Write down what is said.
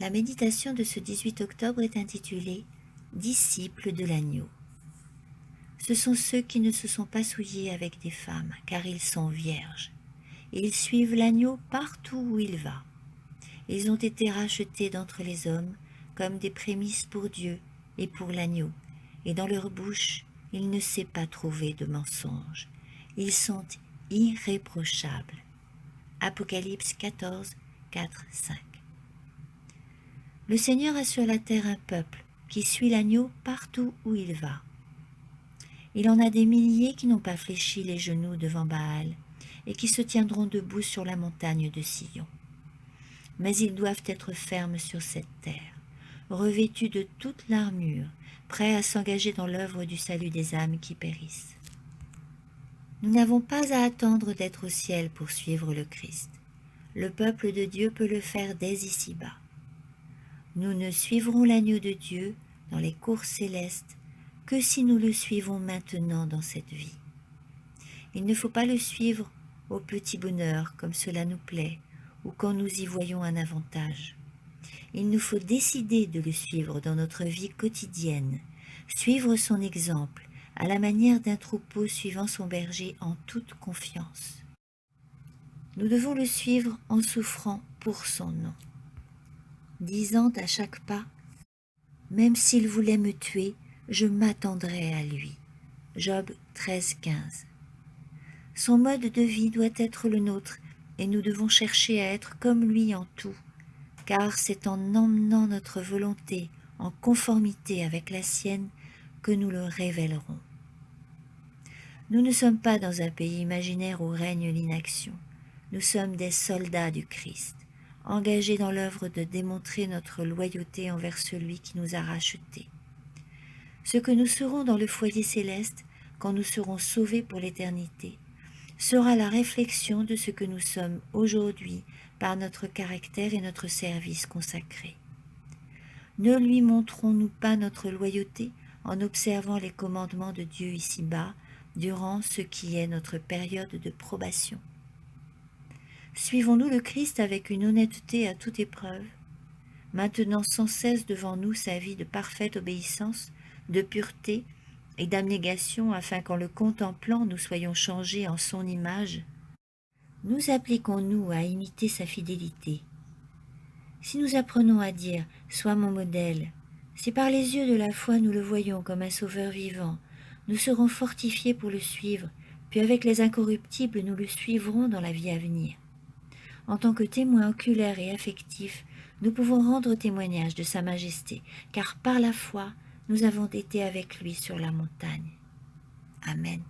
La méditation de ce 18 octobre est intitulée « Disciples de l'agneau ». Ce sont ceux qui ne se sont pas souillés avec des femmes, car ils sont vierges. Et ils suivent l'agneau partout où il va. Ils ont été rachetés d'entre les hommes comme des prémices pour Dieu et pour l'agneau, et dans leur bouche il ne s'est pas trouvé de mensonge. Ils sont irréprochables. Apocalypse 14, 4, 5. Le Seigneur a sur la terre un peuple qui suit l'agneau partout où il va. Il en a des milliers qui n'ont pas fléchi les genoux devant Baal et qui se tiendront debout sur la montagne de Sion. Mais ils doivent être fermes sur cette terre, revêtus de toute l'armure, prêts à s'engager dans l'œuvre du salut des âmes qui périssent. Nous n'avons pas à attendre d'être au ciel pour suivre le Christ. Le peuple de Dieu peut le faire dès ici-bas. Nous ne suivrons l'agneau de Dieu dans les cours célestes que si nous le suivons maintenant dans cette vie. Il ne faut pas le suivre au petit bonheur comme cela nous plaît ou quand nous y voyons un avantage. Il nous faut décider de le suivre dans notre vie quotidienne, suivre son exemple à la manière d'un troupeau suivant son berger en toute confiance. Nous devons le suivre en souffrant pour son nom, disant à chaque pas « Même s'il voulait me tuer, je m'attendrai à lui ». Job 13, 15. Son mode de vie doit être le nôtre et nous devons chercher à être comme lui en tout, car c'est en emmenant notre volonté en conformité avec la sienne que nous le révélerons. Nous ne sommes pas dans un pays imaginaire où règne l'inaction. Nous sommes des soldats du Christ, engagés dans l'œuvre de démontrer notre loyauté envers celui qui nous a rachetés. Ce que nous serons dans le foyer céleste, quand nous serons sauvés pour l'éternité, sera la réflexion de ce que nous sommes aujourd'hui par notre caractère et notre service consacré. Ne lui montrons-nous pas notre loyauté en observant les commandements de Dieu ici-bas durant ce qui est notre période de probation? Suivons-nous le Christ avec une honnêteté à toute épreuve, maintenant sans cesse devant nous sa vie de parfaite obéissance, de pureté et d'abnégation, afin qu'en le contemplant nous soyons changés en son image? Nous appliquons-nous à imiter sa fidélité? Si nous apprenons à dire « Sois mon modèle », si par les yeux de la foi nous le voyons comme un sauveur vivant, nous serons fortifiés pour le suivre, puis avec les incorruptibles nous le suivrons dans la vie à venir. En tant que témoins oculaires et affectifs, nous pouvons rendre témoignage de sa majesté, car par la foi, nous avons été avec lui sur la montagne. Amen.